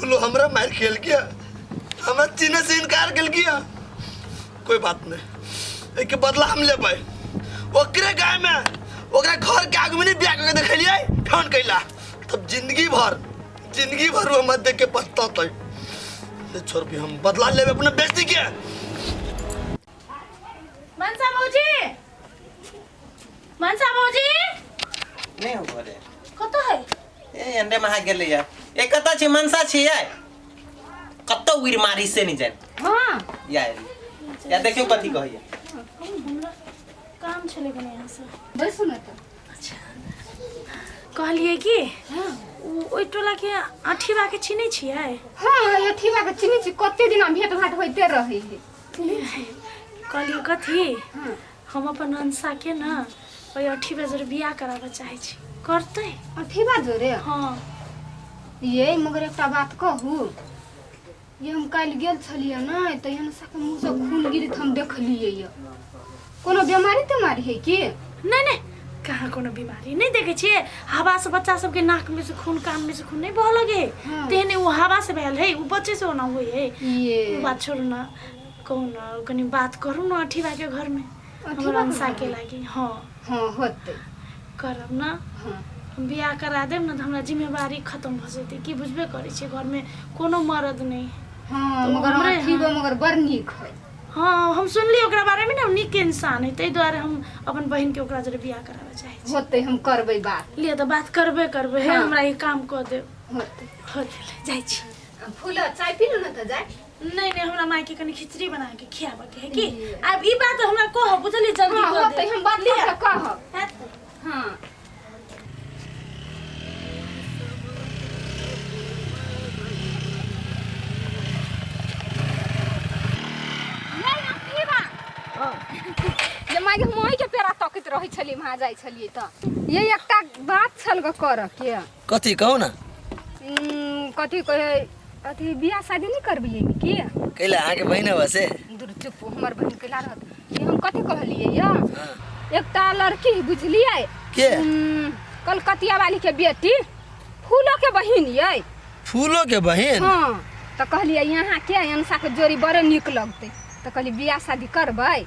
फूलो हमरा मार खेल गया, हमरा चीने से इनकार कर गया। कोई बात नहीं, एक बदला हम ले पाए। ओकरे गाय में ओकरा घर के आगे में नहीं ब्याह करके देखलिए फोन कैला, तब जिंदगी भर वो मत देख के पछताते। छोड़ भी हम बदला ले अपने बेइज्जती के। मनसा भौजी नहीं हो रे कत है ए अंडे महा गेले या ए कत छी मनसा छी या कत उइर मारी से नहीं जाए। हां या देखियो कथी कहैया काम चले गने यहां से बस सुन त। अच्छा कहलिए कि ओइ टोला के आठीबा के चिन्है छियै? हां अठीबा के चिन्है छी, कते दिन भेट घाट होइते रहै है। कहलिए कथी हम अपन अंसा के ना ओइ अठीबा जरे बियाह कराबे चाहे छी, करतै? अठीबा जोरे? हां ये मगर एकटा बात कहू, ये हम काल गेल छलिए ना त यहां से मुंह से खून गिरत हम देखलिए। ये कोनो बीमारी तमारी है कि? नहीं कहाँ कोनो बीमारी नहीं देखे छिए। हवा से बच्चा सबके नाक में से खून, कान में से खून नहीं बह लगे। तेने वो हवा से बहल है, वो बच्चे से होना हुई है। ये बात छोड़ ना, कौन कनी बात करू ना अठीबा के घर में हमरा अंसा के लागी। हां होते करब ना। हम बियाह करा देब ना त हमरा जिम्मेवारी खत्म भ जेतै। की बुझबे करै छै घर में कोनो मर्द नहीं। हां मगर अठीबा मगर बड़ नीक है। हाँ हम सुनली ओकरा बारे में ना, नीक इंसान है, तै द्वारे हम अपन बहन के ओकरा जरे बियाह करावे चाहे छी। होते हम करबै बात। लिए तो बात करबे है। हमरा ये काम क दे होते जाय छी। फूल चाय पी लो ना त जाय। नहीं हमरा माय के कनी खिचड़ी बना के खियाबे के है कि। अब ई बात हमरा कह बुझली जल्दी कर दे। होते हम बात कर कह। हां ये माय के मोय के पेरा तकत रहै छली वहां जाय छलिए त। ये एकटा बात छल ग कर के। कथी कहू ना? कथी कहे अथी बियाह शादी नहीं करबिए की? कैला आके बहिन बसे दूर चुप हमर बहन कैला रहत। ये हम कथी कहलिए या एकटा लड़की बुझलिए के? कलकतिया वाली के बेटी फूलो के बहिन ये। फूलो के बहिन? हां त कहलिए यहां के अंसा के जोड़ी बड़े निक लगते, त कहली बियाह शादी करबै।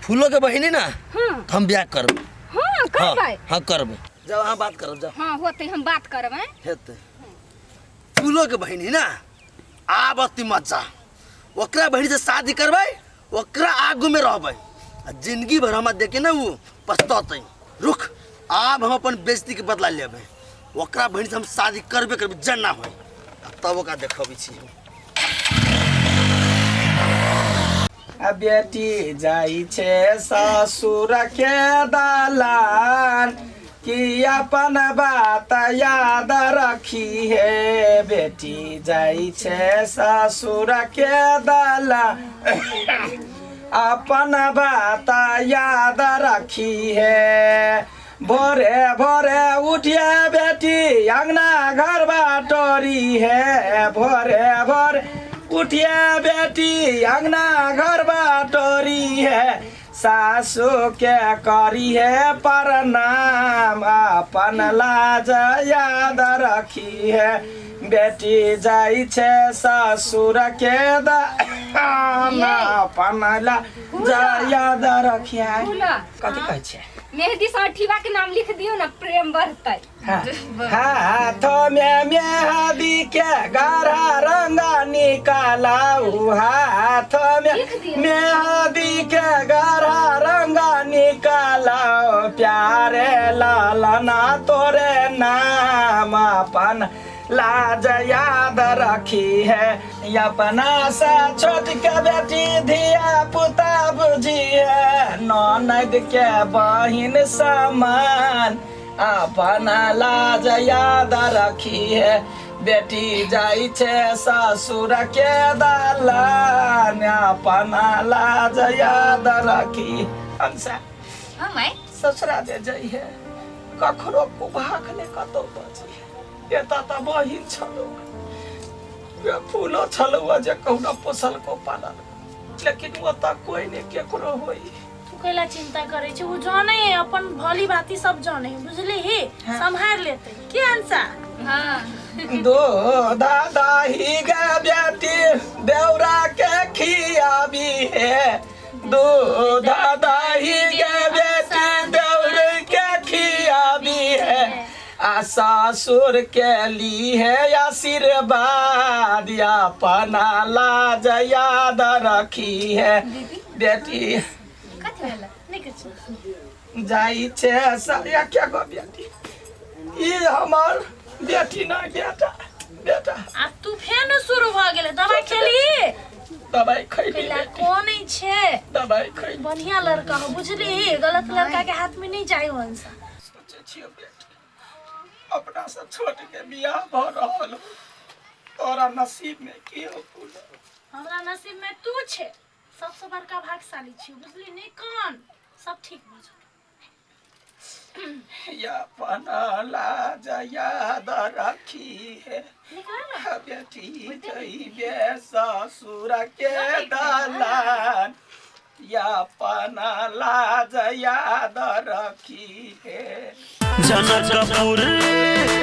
फूलो के बहिनी ना? हां हम बियाह करब। हां करबै। हां करब। जाओ हां बात करब जाओ। हां होते हम बात करबै। हेते फूलो के बहिनी ना आबती मजा ओकरा बहिनी से शादी करबै, ओकरा आगू में रहबै, जिंदगी भर हम देखे ना वो पछताते। रुक अब हम अपन बेइज्जती के बदला लेबै। ओकरा बहिनी से हम शादी करबे करबे जना होई, तब ओकरा देखबी छी। बेटी जाई छे ससुर के दालान कि अपन बात याद रखी है। बेटी जाई छे ससुर के दालान अपन बात याद रखी है। भोरे भोरे उठिए बेटी अंगना घर बाटोरी है। भोरे भोरे उठिए बेटी अंगना घर बाटोरी है। सासू के करी है प्रणाम अपन लाज याद रखी है। बेटी जाई छे ससुर के अपन लाज याद रखी है। कथी कहै छे? मेहदी से अठीबा के नाम लिख दियो ना, प्रेम बढ़तै। हाथों में मेहदी के गाढ़ा रंग निकालाऊ। हाथों में मेहदी के गाढ़ा रंग निकालाऊ। प्यारे लालना तोरे नाम अपन लाज याद रखी है। अपना सा छोट के बेटी धिया पुता बुझी है। ननद के बहिन समान अपना लाज याद रखी है। बेटी जाई छे ससुर के दालान अपना लाज याद रखी। अंसा माय ससुरा दे जाई है कखरो को भागले कतो बची है। एता त बहिन छलो फूलो छलो जे कहुना पोसल को पालन, लेकिन वो त कोई ने केकरो होई। तू कैला चिंता करे छी? वो जाने अपन भली बाती सब जाने बुझली ही। संभाल लेते के अंसा। हाँ दो दादा ही गे बेटी देवरा के खियाबी है दो दादा ही गे बेटी देवर के खियाबी है आ सासुर के ली है आशीर्वाद अपना लाज याद रखी है बेटी कथी भेला नहीं कुछ जाई छे साया क्या गो बेटी ये हमार बेटी ना बेटा बेटा आ तू फेन शुरू भ गेले दवाई खेली दवाई खैली कैला कोन छे दवाई खैली बढ़िया लड़का हो बुझली गलत लड़का के हाथ में नहीं जाए वंसा सोचे छियो बेटी अपना से छोट के बियाह भ रहल हो तोरा नसीब में की हो फूल हमरा नसीब में तू छे सबसे बड़का भाग्यशाली छी बुझली नहीं कौन सब ठीक हो जाए या पना लाज याद रखी है निकाल बेटी जइबे ससुर के दलान या पना लाज याद रखी है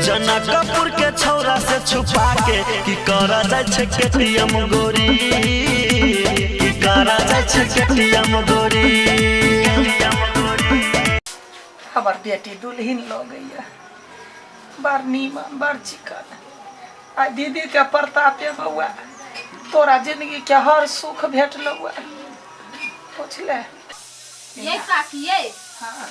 जनकपुर के छौरा से छुपा के की करा जाय छै केटीएम गोरी की करा जाय छै केटीएम गोरी हमार बेटी दुल्हन लो गई बड़ नीमन बड़ चिकन आ दीदी के प्रतापे बउआ तोरा जिंदगी के हर सुख भेटल पूछले ये काकी ये हाँ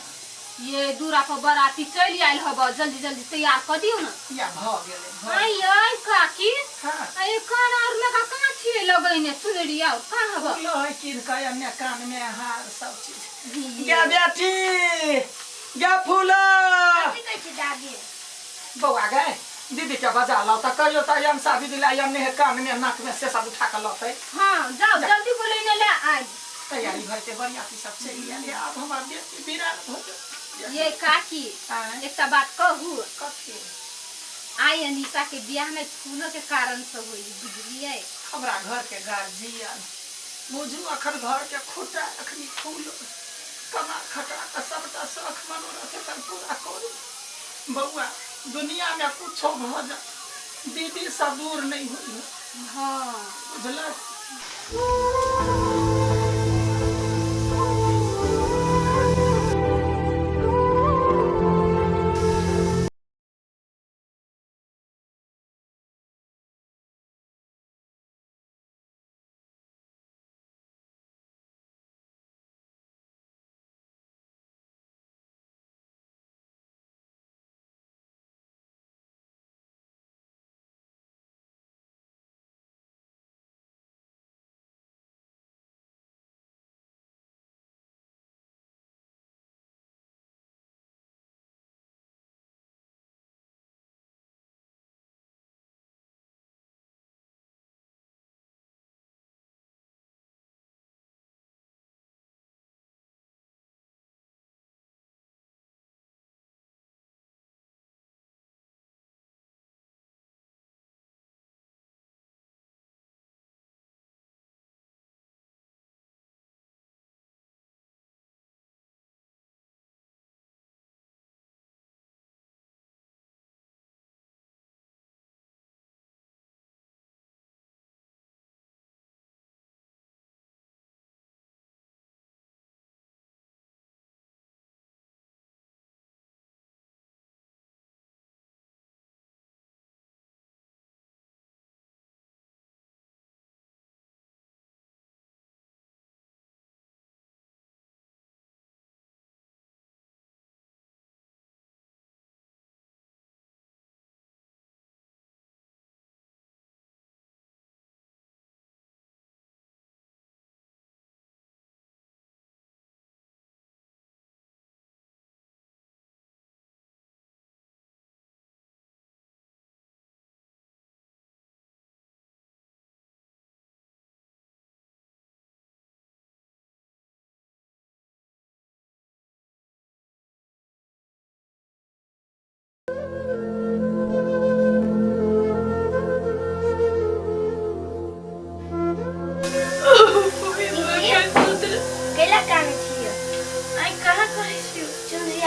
ये दूरा पर बराती चली आयल हब जल्दी जल्दी तैयार कर दियो ना या भ गेले आई आई काकी हाँ आई कान और लगा कहां छिए लगैने चुनरी आउ का हब लो है किन का अन्य कान में हार सब चीज क्या बेटी क्या फूला कथी कहै छी दादी बउआ गए दीदी के बजा लो त कहियो त यम शादी दिला यम ने कान में नाक में से सब उठा के लते हां जाओ जल्दी बोले ने ले आज तैयारी भई के बढ़िया की सब चली आले अब हमार बेटी बिरान हो ये काकी हाँ। एक बात कहू कथी आई अनीता के ब्याह में फूलों के कारण से हुई बुझलिए हमरा घर के गार्जियन बुझू अखन घर के खुटा अखनी फूल कमा खटा के सबटा शौक मनोरथ कर पूरा करू बउआ दुनिया में कुछो भ जा दीदी से दूर नहीं हुई हां बुझलक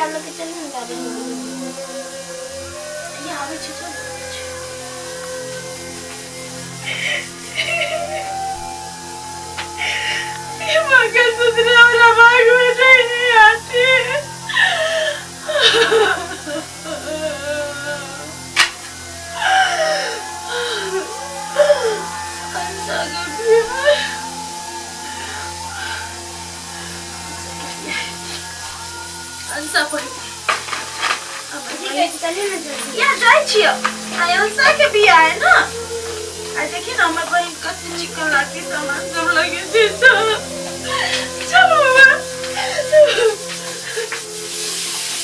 चल ये आवे छी चल मंगलसूत्र हमरा भाग में नहीं आती। यहाँ जाइ छियो अंसा के बिया है ना। देखिए ना हमारे बहन कति चिकन लागी सामान सब लगे छी।